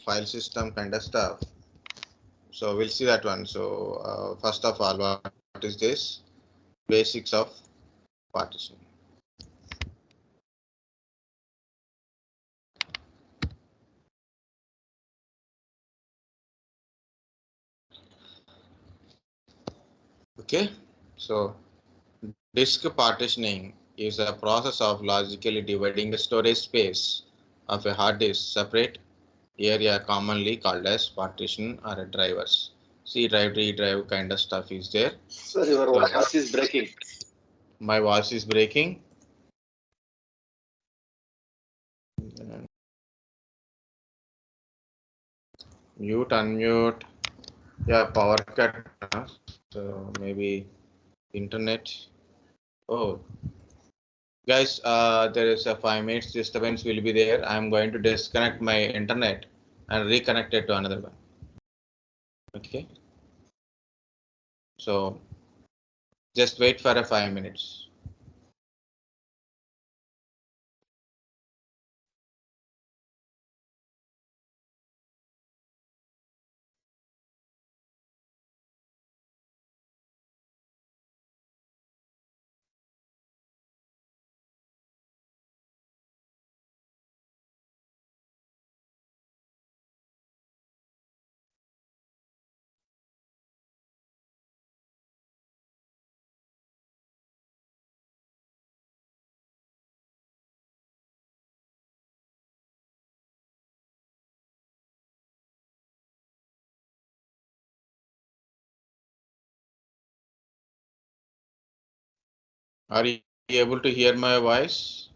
file system kind of stuff. So we'll see that one. So first of all, what is this? Basics of partition. Okay, so disk partitioning is a process of logically dividing the storage space of a hard disk separate area commonly called as partition or a drivers. C drive, redrive kind of stuff is there. Sir, your voice is breaking. My voice is breaking. Mute, unmute. Yeah, power cut. So maybe internet. Oh, guys, there is a 5 minutes disturbance will be there. I'm going to disconnect my internet and reconnect it to another one. Okay. So just wait for a 5 minutes. Are you able to hear my voice?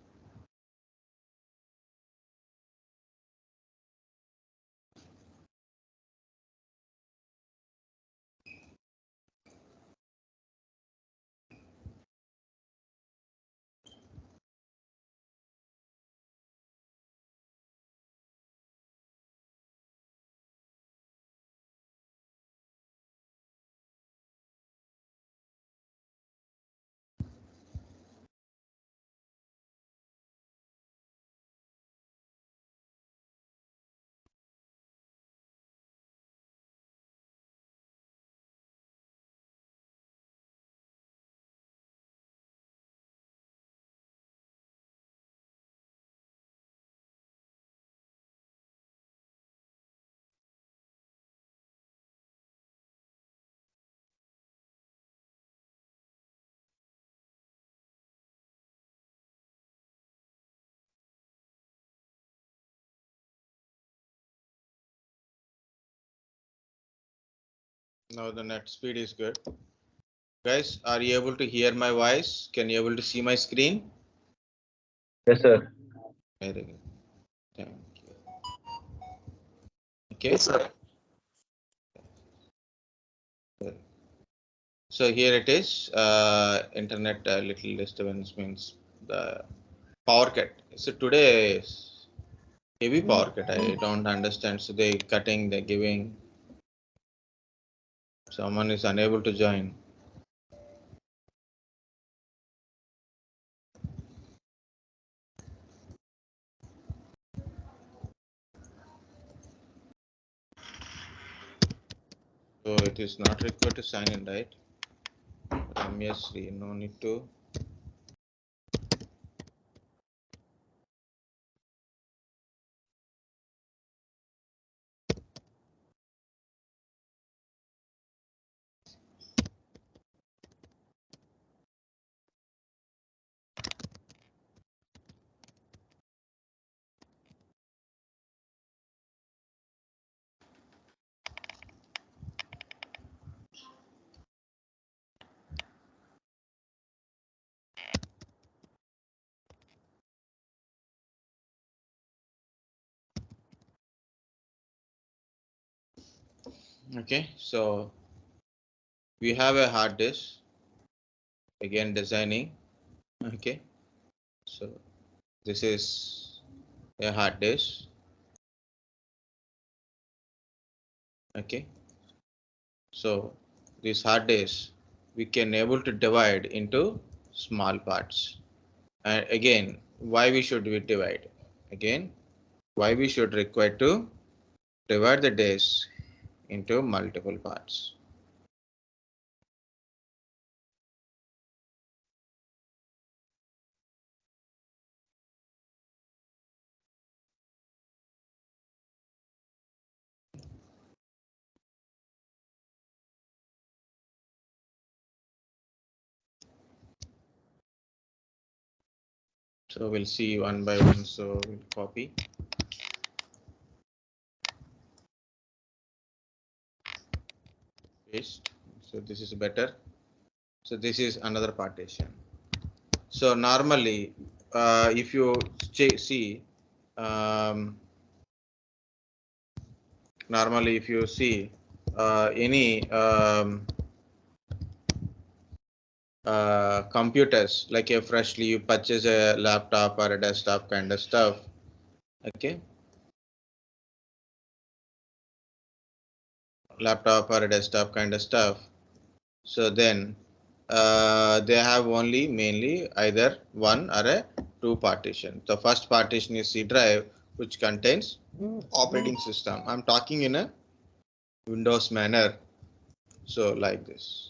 Now the net speed is good. Guys, are you able to hear my voice? Can you able to see my screen? Yes, sir. Very good. Thank you. Okay. Yes, sir. So here it is. Internet little disturbance means the power cut. So today is heavy power cut. I don't understand. So they cutting, they giving. Someone is unable to join. So it is not required to sign in, right? Yes, no need to. Okay, so we have a hard disk. Again, designing. Okay, so this is a hard disk. Okay, so this hard disk we can able to divide into small parts. And again, why we should we divide? Again, why we should require to divide the disk into multiple parts. So we'll see one by one. So we'll copy. Paste. So this is better. So this is another partition. So normally, if you see, normally if you see any computers, like a freshly you purchase a laptop or a desktop kind of stuff, okay, laptop or a desktop kind of stuff. So then they have only mainly either one or a two partition. The first partition is C drive, which contains operating system. I'm talking in a Windows manner. So like this.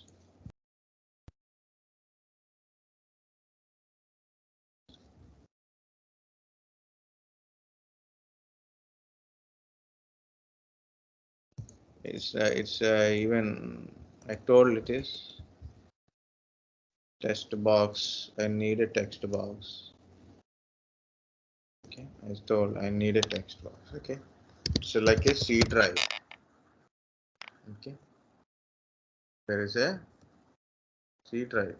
It's even I told it is text box. I need a text box. Okay, I told I need a text box. Okay, so like a C drive. Okay, there is a C drive.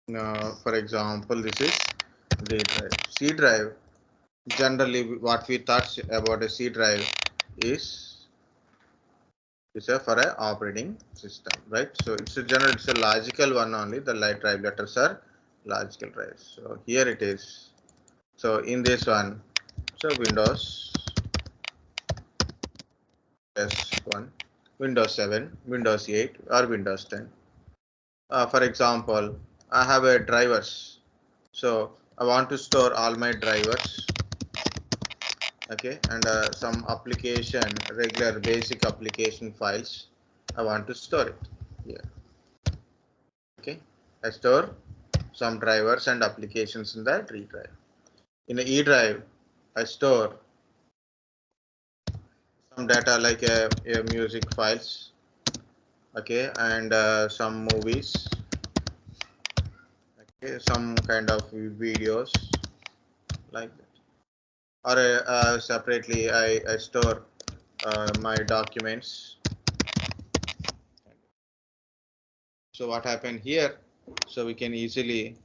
Now, for example, this is D drive. C drive. Generally, what we thought about a C drive is for a operating system, right? So it's a logical one only. The light drive letters are logical drives. So here it is. So in this one, so Windows S1, Windows 7, Windows 8, or Windows 10. For example, I have a drivers. So I want to store all my drivers. Okay, and some application, regular basic application files. I want to store it here. Okay, I store some drivers and applications in the D drive. In the E drive, I store some data like a music files, okay, and some movies, okay, some kind of videos like that. Or separately, I store my documents. So what happened here? So we can easily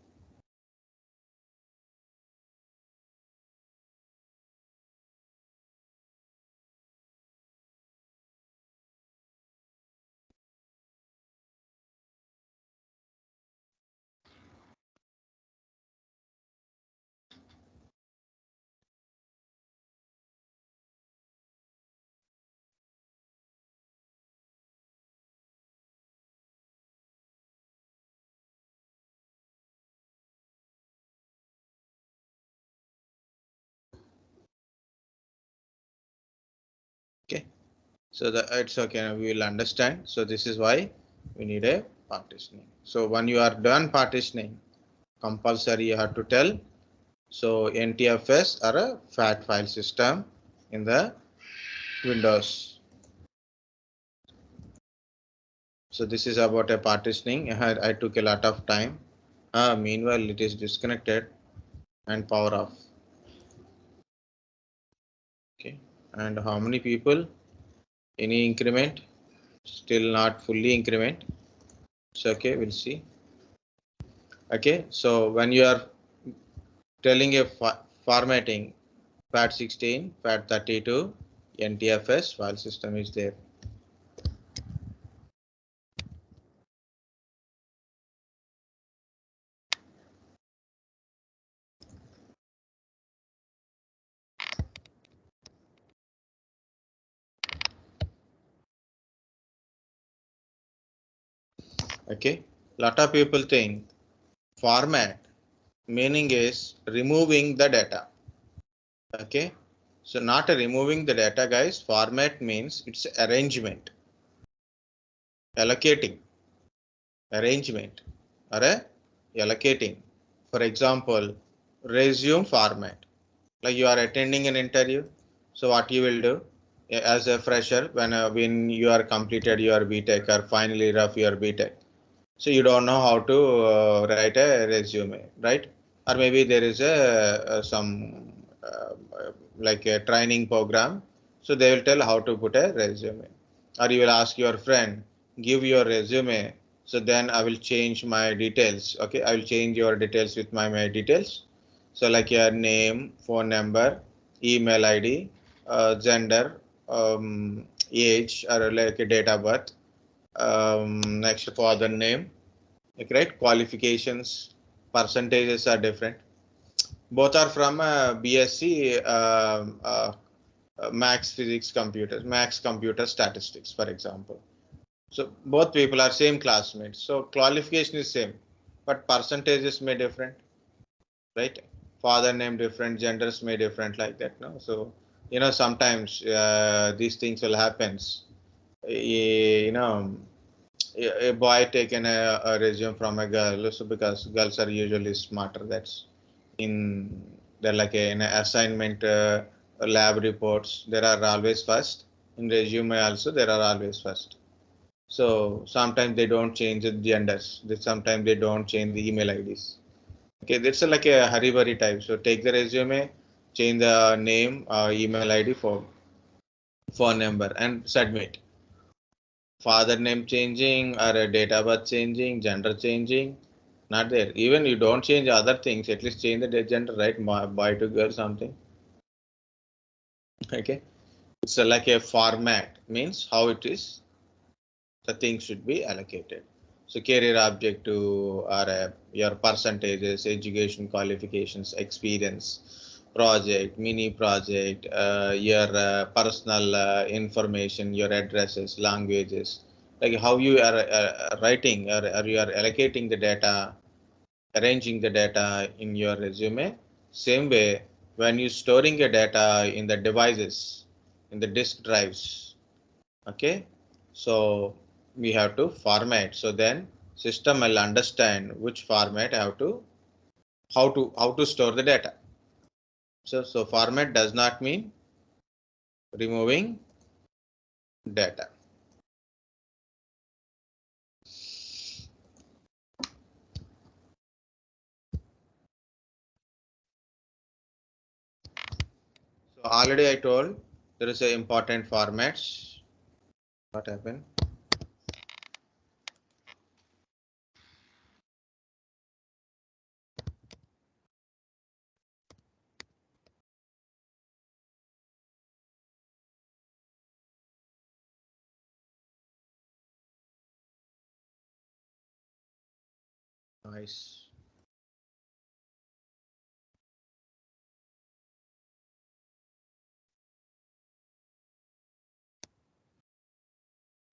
okay. So it's okay. We will understand. So this is why we need a partitioning. So when you are done partitioning, compulsory you have to tell. So NTFS or a FAT file system in the Windows. So this is about a partitioning. I took a lot of time. Meanwhile, it is disconnected and power off. Okay. And how many people? Any increment? Still not fully increment. So okay, we'll see. Okay. So when you are telling a formatting FAT16, FAT32, NTFS file system is there. Okay, lot of people think format meaning is removing the data. Okay, so not removing the data, guys. Format means it's arrangement, allocating, arrangement, or allocating. For example, resume format. Like you are attending an interview, so what you will do as a fresher when you are completed your BTech or final year of your BTech, so you don't know how to write a resume, right? Or maybe there is a some like a training program, so they will tell how to put a resume. Or you will ask your friend, give your resume, so then I will change my details. Okay, I will change your details with my details. So like your name, phone number, email ID, gender, age, or like a date of birth, next father name, like, right? Qualifications, percentages are different. Both are from BSc Max Physics Computers, Max Computer Statistics, for example. So both people are same classmates. So qualification is same, but percentages may different, right? Father name different, genders may different, like that. No, so sometimes these things will happens. A boy taken a resume from a girl, so because girls are usually smarter. That's in they're like in a assignment lab reports. There are always first in resume also. There are always first. So sometimes they don't change the genders. Sometimes they don't change the email IDs. Okay, that's like a hurry burry type. So take the resume, change the name, email ID, phone number, and submit. Father name changing or a date of birth changing, gender changing, not there. Even you don't change other things, at least change the gender, right? Boy to girl, something. Okay, it's like a format, means how it is. The thing should be allocated. So career objective or your percentages, education qualifications, experience, project, mini project, your personal information, your addresses, languages, like how you are writing or you are allocating the data, arranging the data in your resume. Same way, when you storing your data in the devices, in the disk drives, okay, so we have to format. So then system will understand which format I have to how to store the data. So format does not mean removing data. So already I told there is a important formats. What happened? Nice.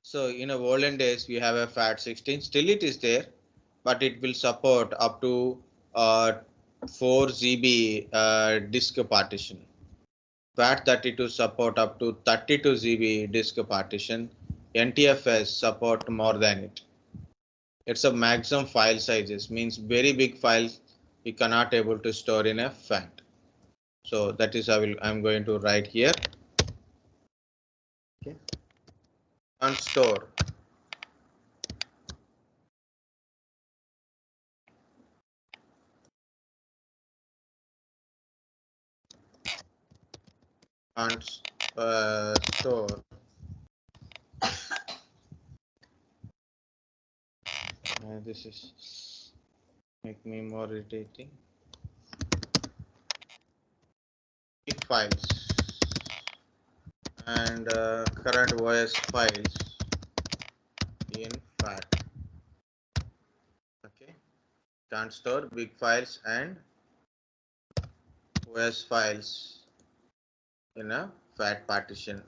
So in a olden days we have a FAT16. Still it is there, but it will support up to 4 GB disk partition. FAT32 support up to 32 GB disk partition. NTFS support more than it. It's a maximum file sizes, means very big files we cannot able to store in a FAT. So that is I'm going to write here. Okay. And store. And store. This is make me more irritating. Files and current OS files in FAT. Okay, can't store big files and OS files in a FAT partition.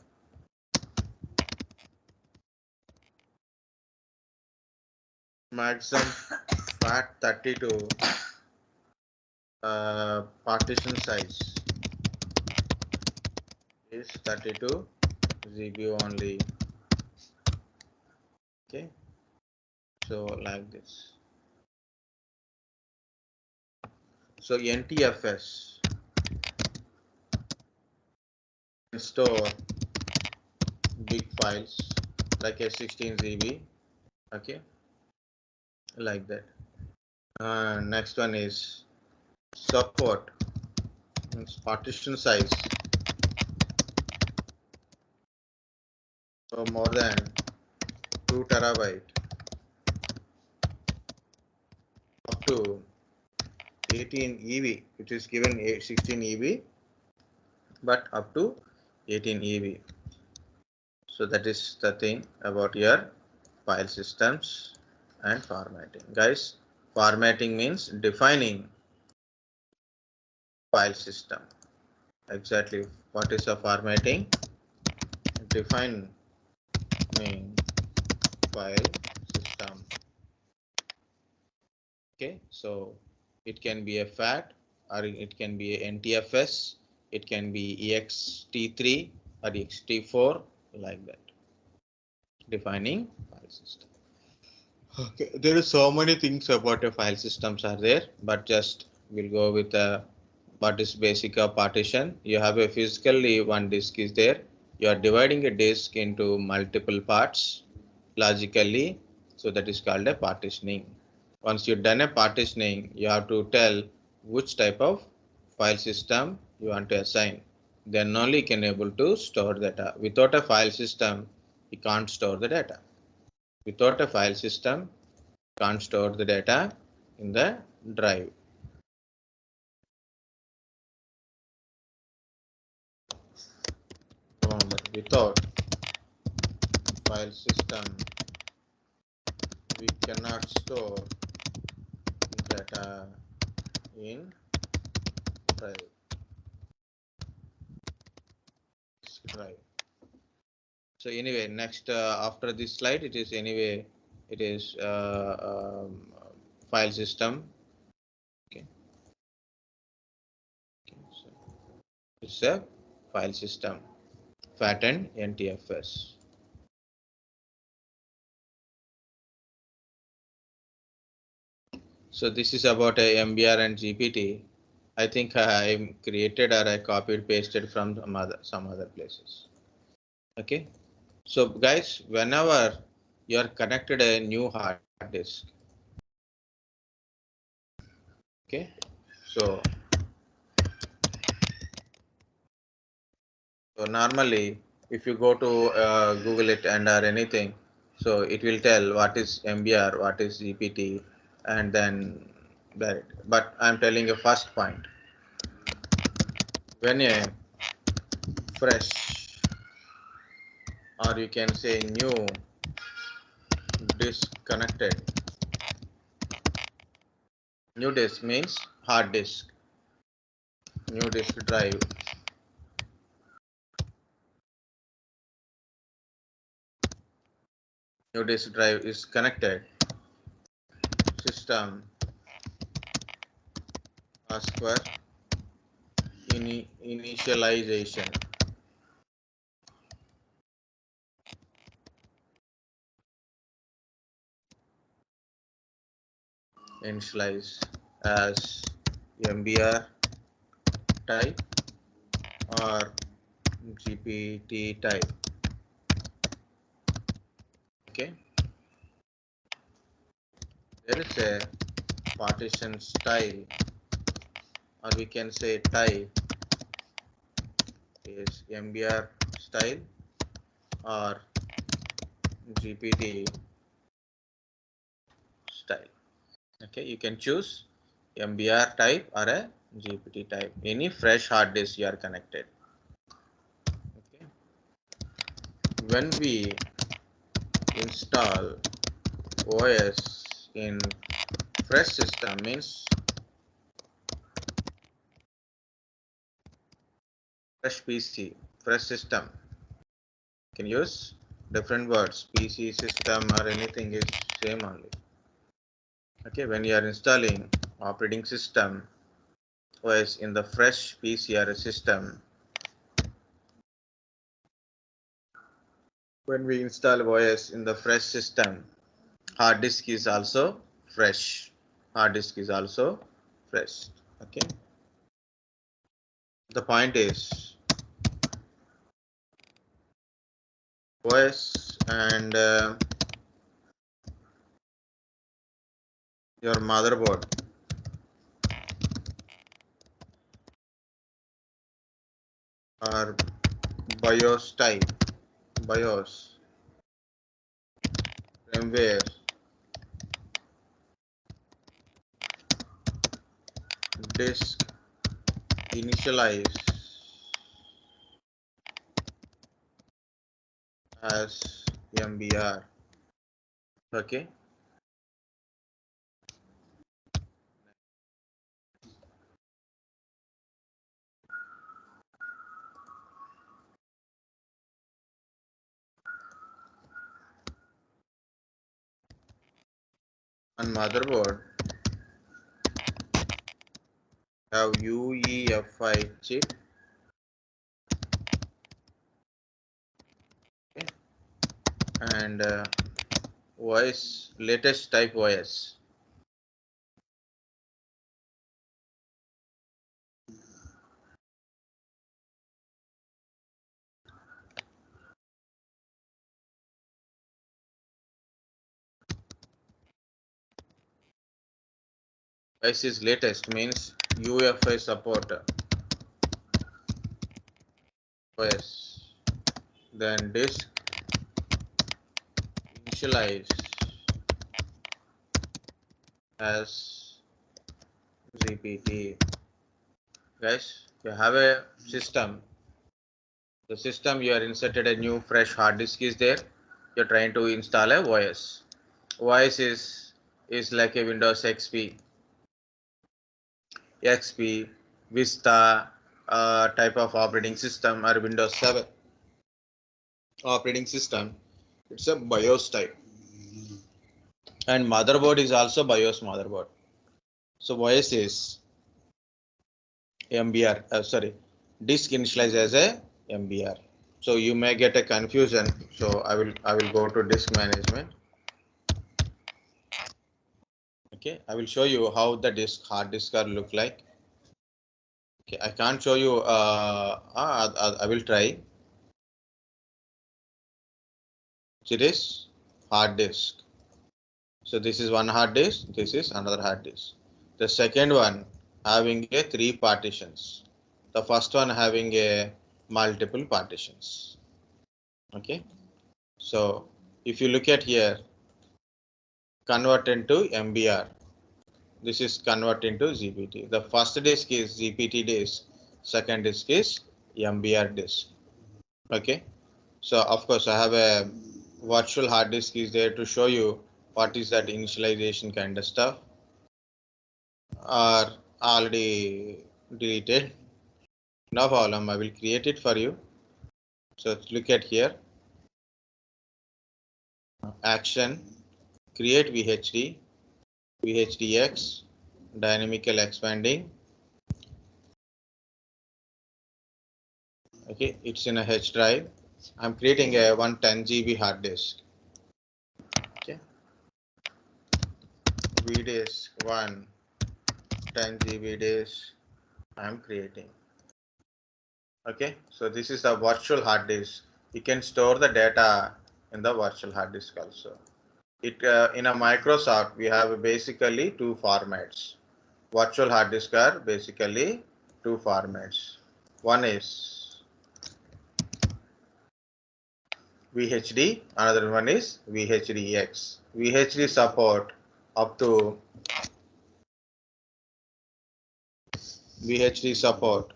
maximum FAT 32 partition size is 32 GB only. Okay, so like this. So NTFS store big files like a 16 GB. Okay, like that. Next one is support. It's partition size. So more than 2 terabyte up to 18 EB. It is given 16 EB, but up to 18 EB. So that is the thing about your file systems and formatting. Guys, formatting means defining file system. Exactly what is a formatting? Defining file system. Okay, so it can be a FAT or it can be a NTFS, it can be ext3 or ext4, like that. Defining file system. Okay, there are so many things about a file systems are there, but just we'll go with what is basic of partition. You have a physically one disk is there. You are dividing a disk into multiple parts logically, so that is called a partitioning. Once you've done a partitioning, you have to tell which type of file system you want to assign. Then only you can able to store data. Without a file system, you can't store the data. Without a file system, can't store the data in the drive. Remember, without file system, we cannot store data in drive. So anyway, next after this slide, it is anyway, it is file system. Okay. So it's a file system, FAT and NTFS. So this is about a MBR and GPT. I think I created or I copied pasted from some other places. Okay. So guys, whenever you are connected a new hard disk. Okay. So normally, if you go to Google it and or anything, so it will tell what is MBR, what is GPT, and then that. But I'm telling you first point. When a fresh, or you can say new disk connected, new disk means hard disk, new disk drive. New disk drive is connected. System ask for initialization. Initialize as MBR type or GPT type. Okay. There is a partition style, or we can say type is MBR style or GPT style. Okay, you can choose MBR type or a GPT type. Any fresh hard disk you are connected. Okay. When we install OS in fresh system means fresh PC, fresh system. You can use different words. PC system or anything is same only. Okay, when you are installing operating system OS in the fresh PC or a system, when we install OS in the fresh system, hard disk is also fresh. Hard disk is also fresh. Okay. The point is OS and your motherboard are BIOS type, BIOS, firmware, disk, initialize as MBR. Okay. On motherboard have UEFI chip. Okay. And OS, latest type OS. OS is latest means UEFI support OS. Then disk initialize as GPT. Guys, you have a system. The system you are inserted a new fresh hard disk is there. You're trying to install a OS. OS is like a Windows XP, Vista type of operating system or Windows 7 operating system. It's a BIOS type. And motherboard is also BIOS motherboard. So OS is MBR, disk initialize as a MBR. So you may get a confusion. So I will go to disk management. Okay, I will show you how the hard disk are look like. Okay, I can't show you. I will try. It is hard disk. So this is one hard disk. This is another hard disk. The second one having a 3 partitions. The first one having a multiple partitions. Okay. So if you look at here, convert into MBR. This is convert into GPT. The first disk is GPT disk. Second disk is MBR disk. Okay. So of course I have a virtual hard disk is there to show you what is that initialization kind of stuff. Are already deleted. No problem. I will create it for you. So look at here. Action. Create VHD. VHDX. Dynamical expanding. Okay, it's in a H drive. I'm creating a 110 GB hard disk. Okay, V disk 1 10 GB disk I'm creating. Okay, so this is a virtual hard disk. You can store the data in the virtual hard disk also. It in a Microsoft we have basically 2 formats. Virtual hard disk are basically 2 formats. One is VHD, another one is VHDX. VHD support up to VHD support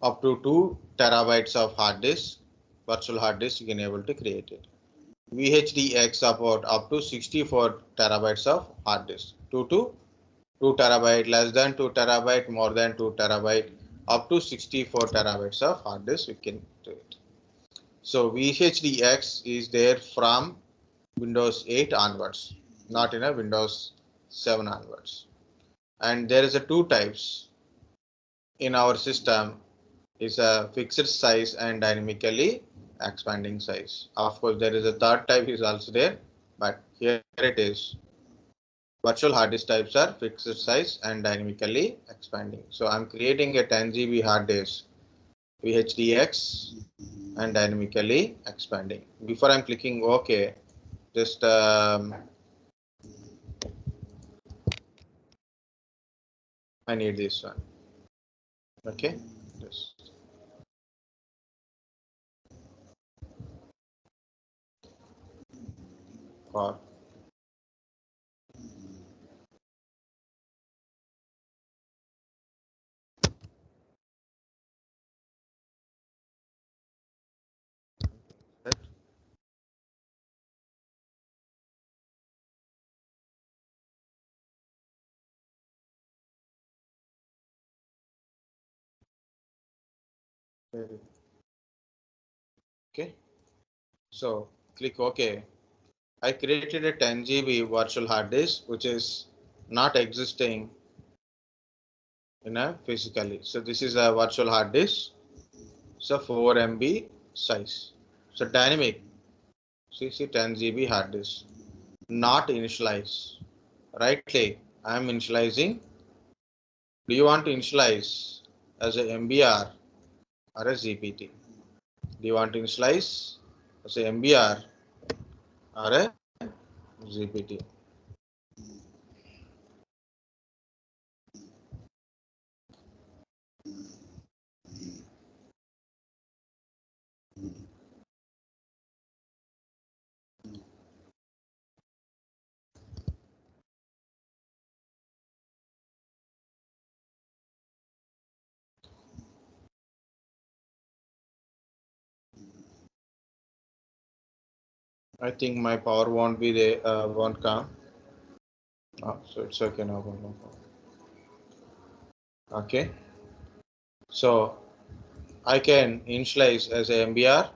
up to 2 terabytes of hard disk, virtual hard disk you can able to create it. VHDX support up to 64 terabytes of hard disk. 2 to 2 terabyte, less than 2 terabyte, more than 2 terabyte, up to 64 terabytes of hard disk we can do it. So VHDX is there from Windows 8 onwards, not in a Windows 7 onwards. And there is a two types in our system, is a fixed size and dynamically expanding size. Of course, there is a third type is also there, but here it is. Virtual hard disk types are fixed size and dynamically expanding. So I'm creating a 10 GB hard disk, VHDX, and dynamically expanding. Before I'm clicking OK, just I need this one. Okay, just for that. Okay, so click OK. I created a 10 GB virtual hard disk which is not existing in a physically. So this is a virtual hard disk. So 4 MB size. So dynamic. See 10 GB hard disk. Not initialize. Right click. I am initializing. Do you want to initialize as a MBR or a GPT? Do you want to initialize as a MBR or a GPT? I think my power won't be there, won't come. Oh, so it's okay now. Okay, so I can initialize as a MBR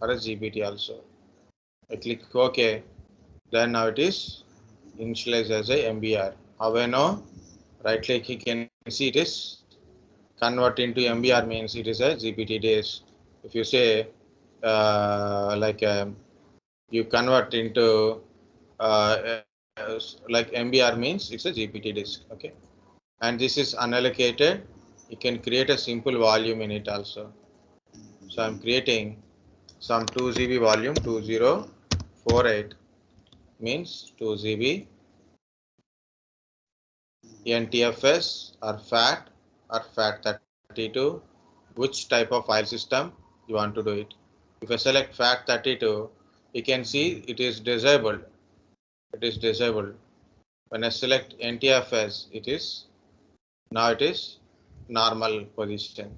or a GPT also. I click OK, then now it is initialized as a MBR. How I know? Right click, you can see it is convert into MBR means it is a GPT disk. If you say you convert into like MBR means it's a GPT disk. Okay, and this is unallocated. You can create a simple volume in it also. So I'm creating some 2 GB volume 2048 means 2 GB NTFS or FAT or FAT32, which type of file system you want to do it. If I select FAT32, you can see it is disabled. It is disabled. When I select NTFS, it is normal position.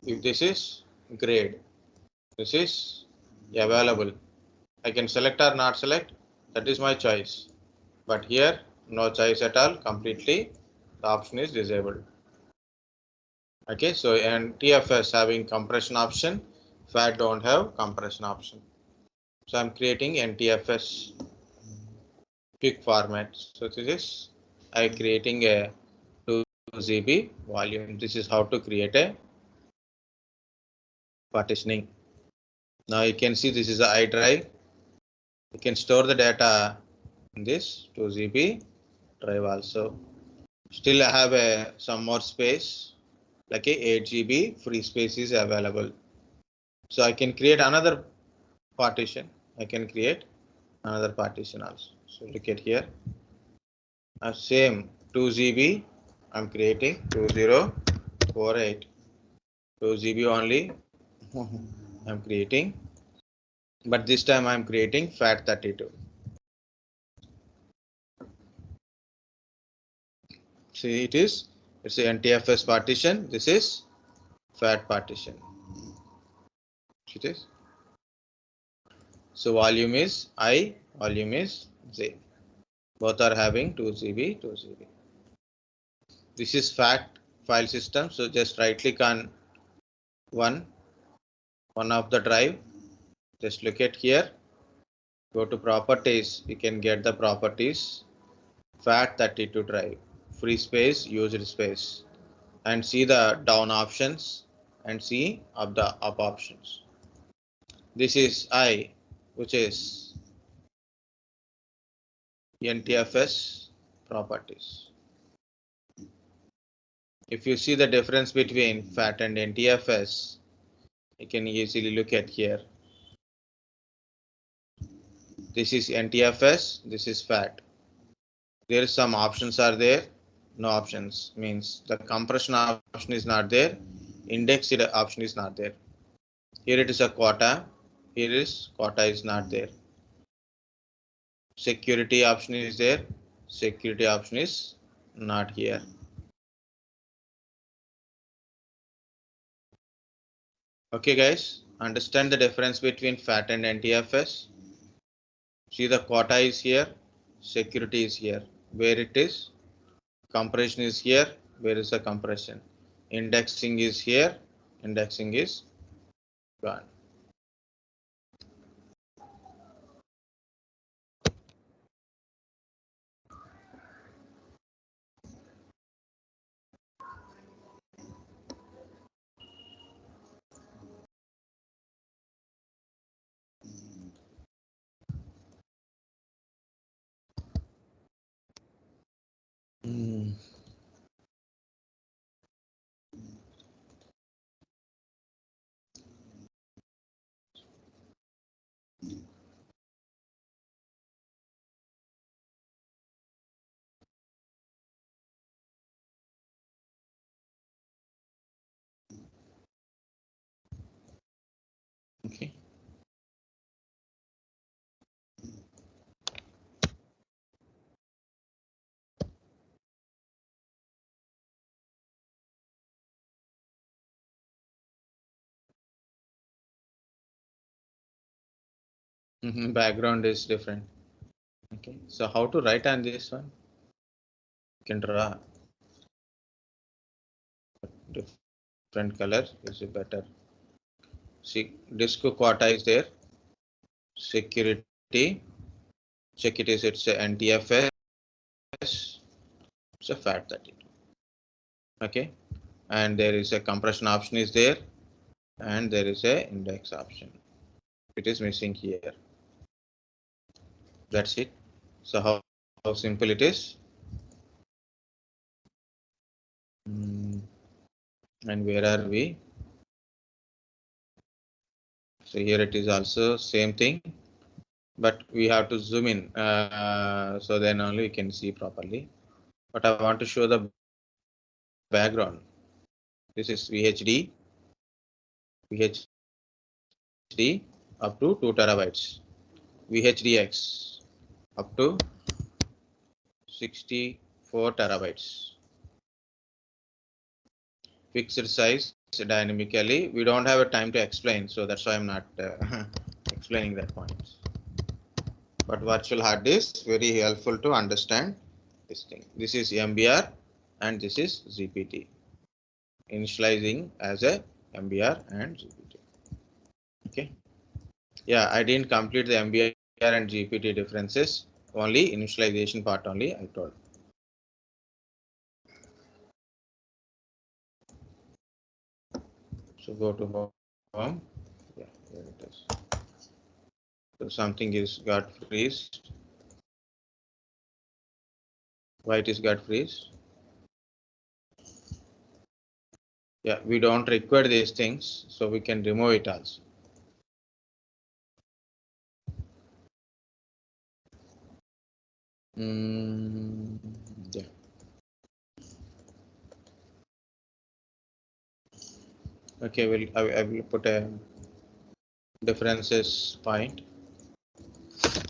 If this is grade, this is available. I can select or not select. That is my choice. But here, no choice at all. Completely, the option is disabled. Okay, so NTFS having compression option, FAT don't have compression option. So I'm creating NTFS quick format. So this is I creating a 2 GB volume. This is how to create a partitioning. Now you can see this is a I drive. You can store the data in this 2 GB drive also. Still I have some more space, like a 8 GB free space is available. So I can create another partition. I can create another partition also. So look at here. Same 2 GB. I'm creating 2048. 2 GB only. I'm creating, but this time I'm creating FAT32. See, it's a NTFS partition. This is FAT partition. It is. So volume is I, volume is J. Both are having 2 GB, 2 GB. This is FAT file system. So just right click on one one of the drive. Just look at here. Go to properties. You can get the properties. FAT32 drive. Free space, used space. And see the down options and see up the up options. This is I, which is NTFS properties. If you see the difference between FAT and NTFS, you can easily look at here. This is NTFS, this is FAT. There is some options are there, no options means the compression option is not there, indexed option is not there. Here it is a quota, here is quota is not there. Security option is there, security option is not here. Okay guys, understand the difference between FAT and NTFS. See the quota is here, security is here. Where it is? Compression is here. Where is the compression? Indexing is here. Indexing is gone. Okay. Background is different. Okay. So how to write on this one? You can draw different color is better. See, disk quota is there. Security. Check it is it's a NTFS. It's a FAT32. Okay. And there is a compression option is there. And there is a index option. It is missing here. That's it. So how simple it is. And where are we? So here it is also same thing, but we have to zoom in. So then only we can see properly. But I want to show the background. This is VHD up to 2 terabytes. VHDX up to 64 terabytes. Fixed size dynamically. We don't have a time to explain, so that's why I'm not explaining that point. But virtual hard disk very helpful to understand this thing. This is MBR and this is GPT. Initializing as a MBR and GPT. Okay. Yeah, I didn't complete the MBR and GPT differences. Only initialization part only I told. So go to home. Yeah, here it is. So something is got freeze. Why it is got freeze? Yeah, we don't require these things, so we can remove it also. Yeah. Okay, I will put a differences point.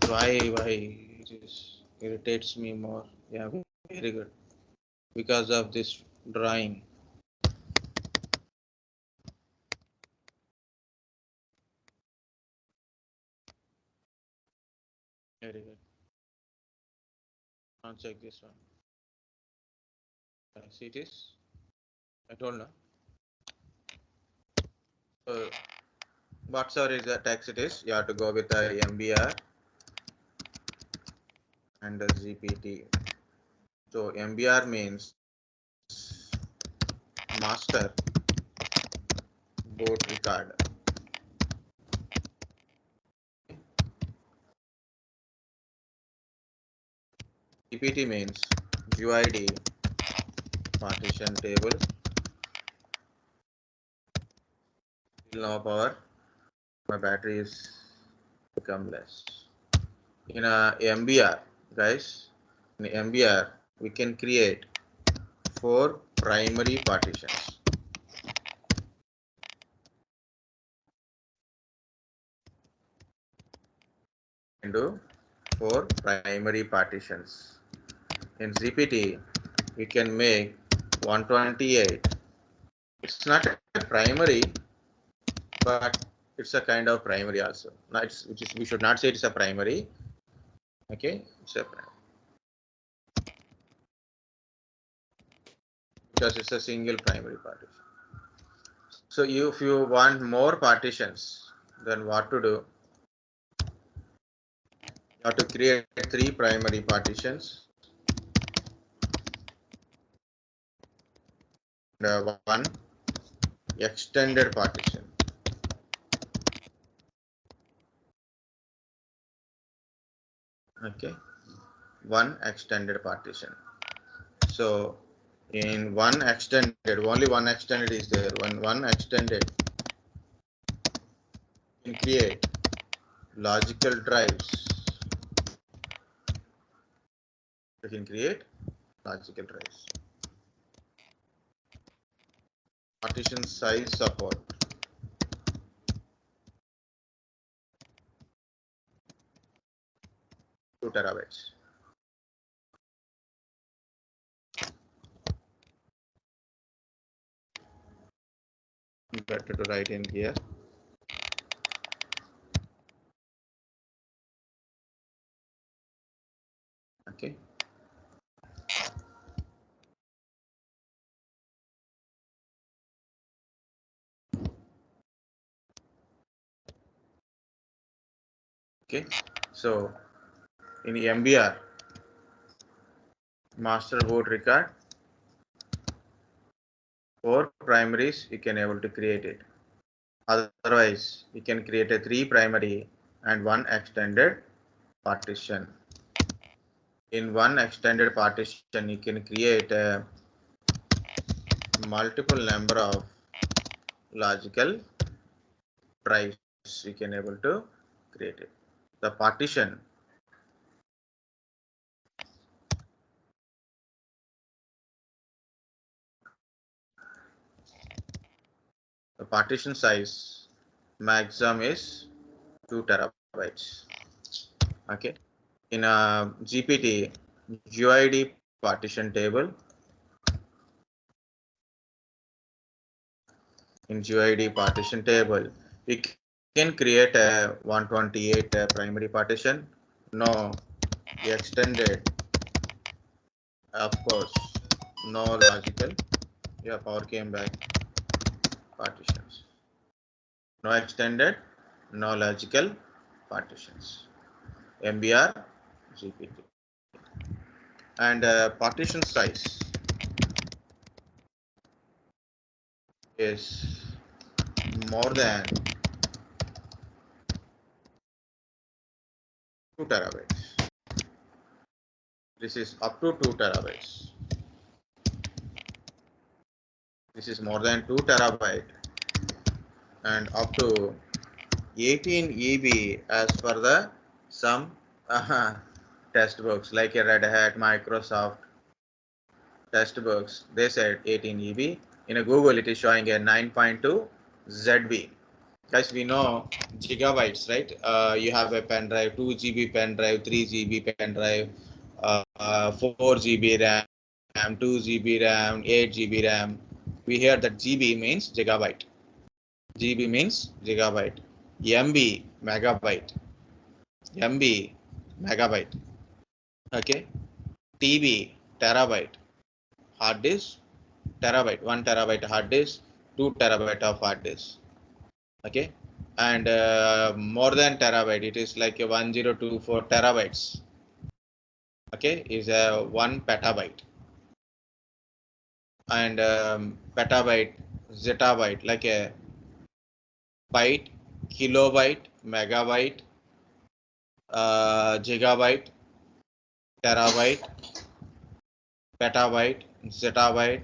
Why it is irritates me more? Yeah, very good. Because of this drawing. Very good. Now check this one. See this? I told no. So whatsoever is the text it is, you have to go with the MBR and the GPT. So MBR means master board record. GPT means UID partition table. Still no power. My battery is become less. In a MBR, guys, in MBR we can create 4 primary partitions. Do 4 primary partitions. In GPT, we can make 128. It's not a primary, but it's a kind of primary also. Now we should not say it's a primary. Okay, it's a primary because it's a single primary partition. So if you want more partitions, then what to do? You have to create 3 primary partitions. And 1 extended partition. Okay, 1 extended partition. So in 1 extended, only 1 extended is there. When 1 extended, you can create logical drives. You can create logical drives. Partition size support. Two terabytes. Better to write in here. Okay. Okay. So in MBR, master board record, 4 primaries you can able to create it. Otherwise, you can create a 3 primary and 1 extended partition. In 1 extended partition, you can create a multiple number of logical drives. You can able to create it. The partition size maximum is 2 terabytes. Okay. In a GPT UID partition table, in UID partition table, we can create a 128 primary partition. No extended, of course, no logical. Yeah, power came back. Partitions. No extended, no logical partitions. MBR, GPT. And partition size is more than 2 terabytes. This is up to 2 terabytes. This is more than 2 terabyte and up to 18 EB as per the some textbooks like a Red Hat, Microsoft textbooks. They said 18 EB. In a Google, it is showing a 9.2 ZB. Guys, we know gigabytes, right? You have a pen drive, 2 GB pen drive, 3 GB pen drive, 4 GB RAM, 2 GB RAM, 8 GB RAM. We hear that GB means gigabyte. GB means gigabyte. MB, megabyte. MB, megabyte. Okay. TB, terabyte. Hard disk, terabyte. 1 terabyte hard disk, 2 terabyte of hard disk. Okay. and more than terabyte, it is like a 1024 terabytes. Okay, is a 1 petabyte, and petabyte, zettabyte, like a byte, kilobyte, megabyte, gigabyte, terabyte, petabyte, zettabyte,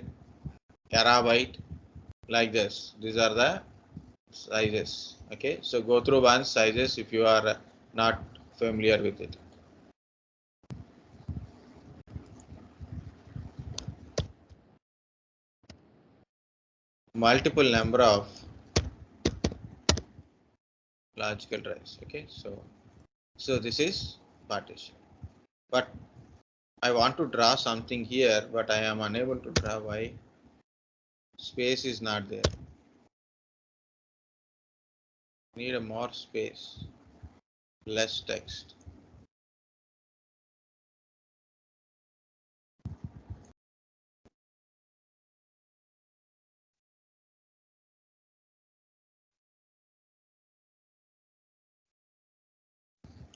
terabyte, like this. These are the sizes. Okay, so go through one sizes if you are not familiar with it. Multiple number of logical drives. Okay, so this is partition, but I want to draw something here, but I am unable to draw. Why? Space is not there. Need a more space, less text.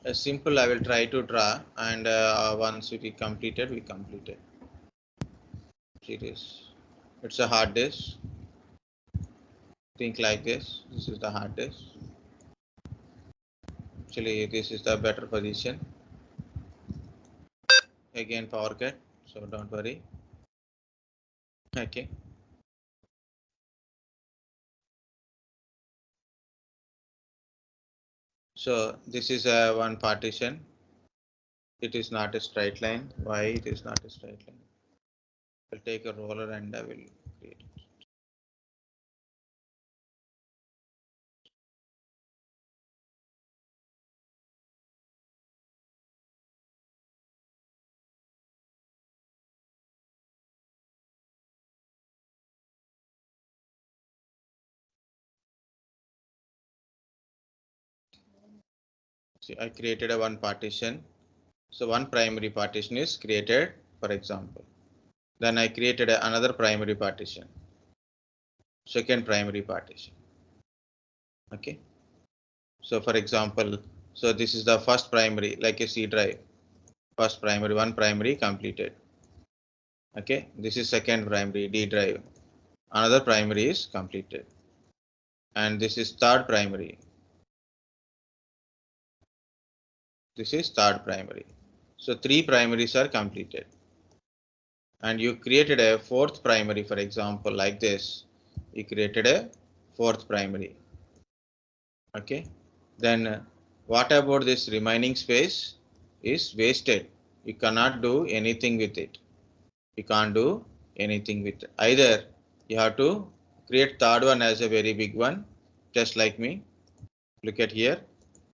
A simple I will try to draw, and once it is completed, we complete it. It's a hard disk. Think like this. This is the hard disk. Actually, this is the better position. Again, power cut, so don't worry. Okay. So this is a one partition. It is not a straight line. Why it is not a straight line? I'll take a roller and I will create it. See, I created a one partition. So one primary partition is created, for example. Then I created another primary partition. Second primary partition. Okay. So for example, so this is the first primary, like a C drive. First primary, one primary completed. Okay. This is second primary, D drive. Another primary is completed. And this is third primary. This is third primary. So three primaries are completed. And you created a fourth primary, for example, like this. You created a fourth primary. Okay. Then what about this remaining space is wasted. You cannot do anything with it. You can't do anything with it. Either you have to create third one as a very big one, just like me. Look at here.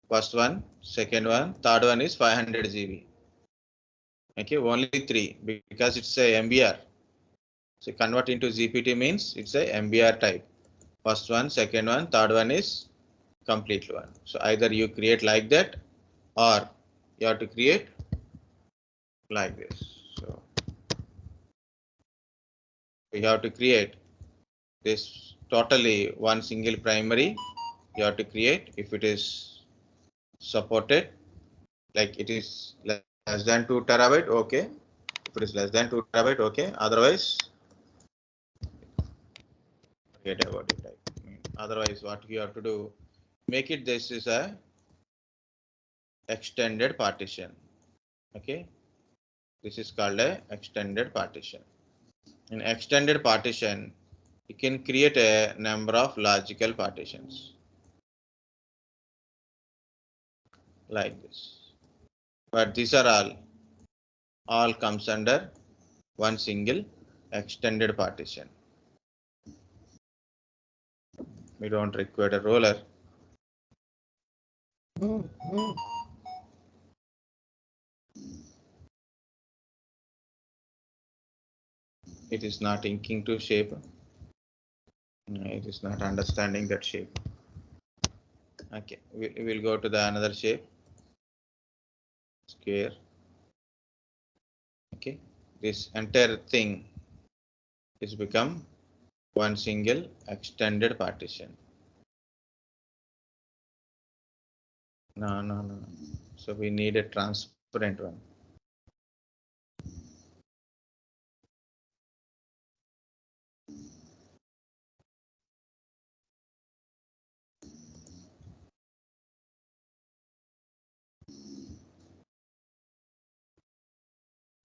First one, second one, third one is 500 GB. Okay, only three because it's a MBR. So convert into GPT means it's a MBR type. First one, second one, third one is complete one. So either you create like that or you have to create like this. So you have to create this totally one single primary. You have to create if it is supported, like it is less than 2 terabyte. Okay. If it is less than 2 terabyte, okay. Otherwise, forget about it. Otherwise, what you have to do, make it this is a extended partition. Okay. This is called a extended partition. In extended partition, you can create a number of logical partitions like this. But these are all comes under one single extended partition. We don't require a roller. It is not inking to shape. It is not understanding that shape. Okay, we will go to the another shape. Square. Okay, this entire thing is become one single extended partition. No. So we need a transparent one.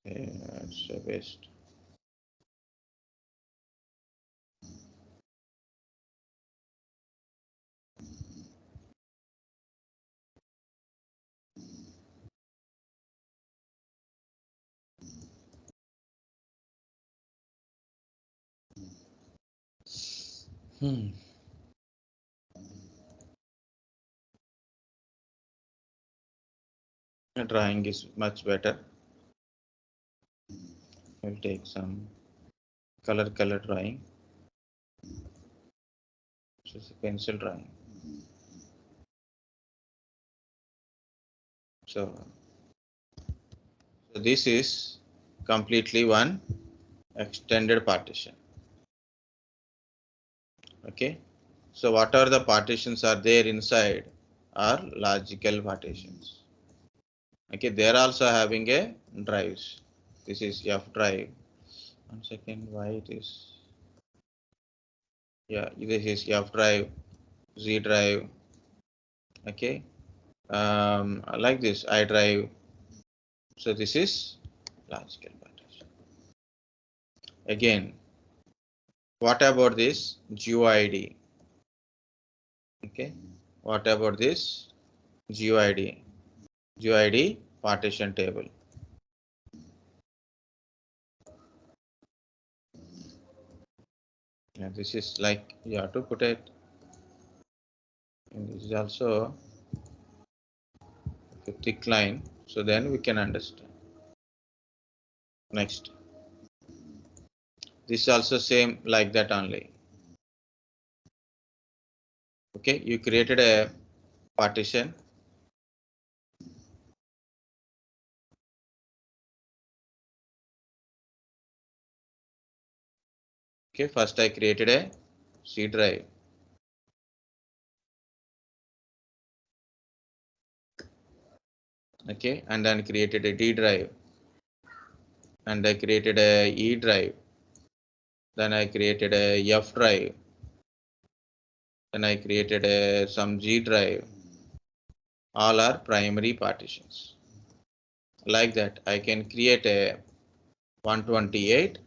It's the best. The drawing is much better. We'll take some color drawing. This is a pencil drawing. So this is completely one extended partition. Okay. So whatever the partitions are there inside are logical partitions. Okay, they're also having a drives. This is F drive. 1 second, why it is? Yeah, this is F drive, Z drive. Okay, like this, I drive. So this is logical partition. Again, what about this GUID? Okay, what about this GUID? GUID partition table. Yeah, this is like you have to put it. And this is also a thick line, so then we can understand. Next, this is also same like that only. Okay, you created a partition. Okay, first I created a C drive. Okay, and then created a D drive. And I created a E drive. Then I created a F drive. Then I created a some G drive. All are primary partitions. Like that, I can create a 128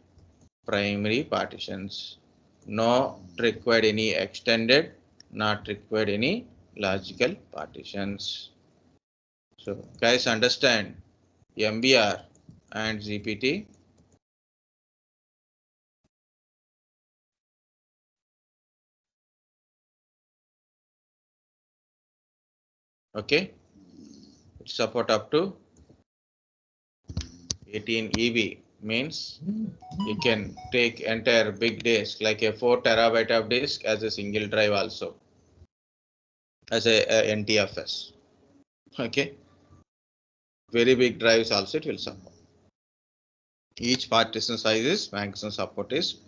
primary partitions. Not required any extended, not required any logical partitions. So guys understand MBR and GPT. Okay, it support up to 18 EB means you can take entire big disk like a 4 terabyte of disk as a single drive also as a NTFS. Okay, very big drives also it will support. Each partition size is maximum support is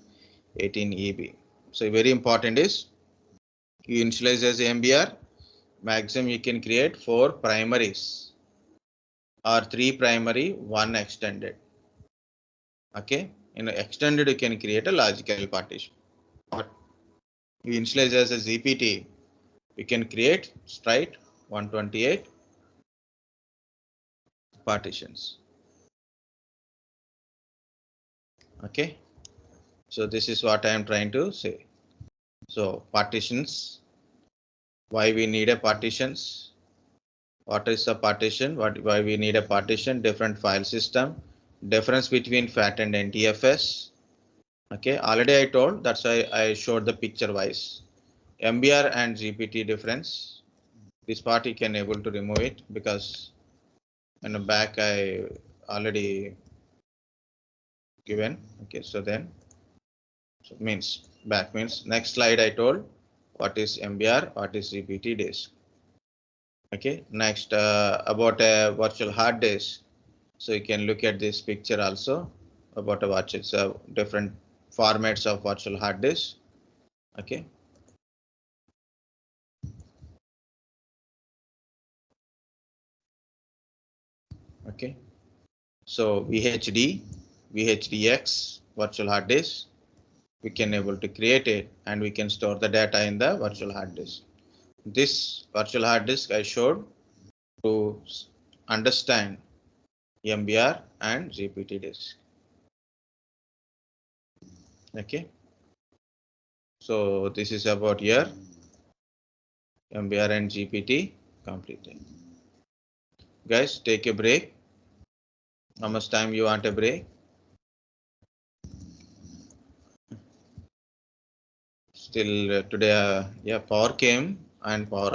18 EB. So very important is you initialize as MBR, maximum you can create 4 primaries or 3 primary, 1 extended. Okay, in extended you can create a logical partition. But you initialize as a GPT, you can create straight 128 partitions. Okay, so this is what I am trying to say. So partitions, why we need a partitions? What is a partition? Why we need a partition? Different file system, difference between FAT and NTFS. Okay, already I told, that's why I showed the picture wise. MBR and GPT difference. This part you can able to remove it because in the back I already given. Okay, so then so means back means next slide I told what is MBR, what is GPT disk. Okay, next about a virtual hard disk. So you can look at this picture also about a watch. It's a different formats of virtual hard disk. Okay. Okay, so VHD, VHDX, virtual hard disk, we can able to create it and we can store the data in the virtual hard disk. This virtual hard disk I showed to understand MBR and GPT disk. Okay, so this is about here MBR and GPT completed. Guys, take a break. How much time you want a break? Still today, yeah, power came and power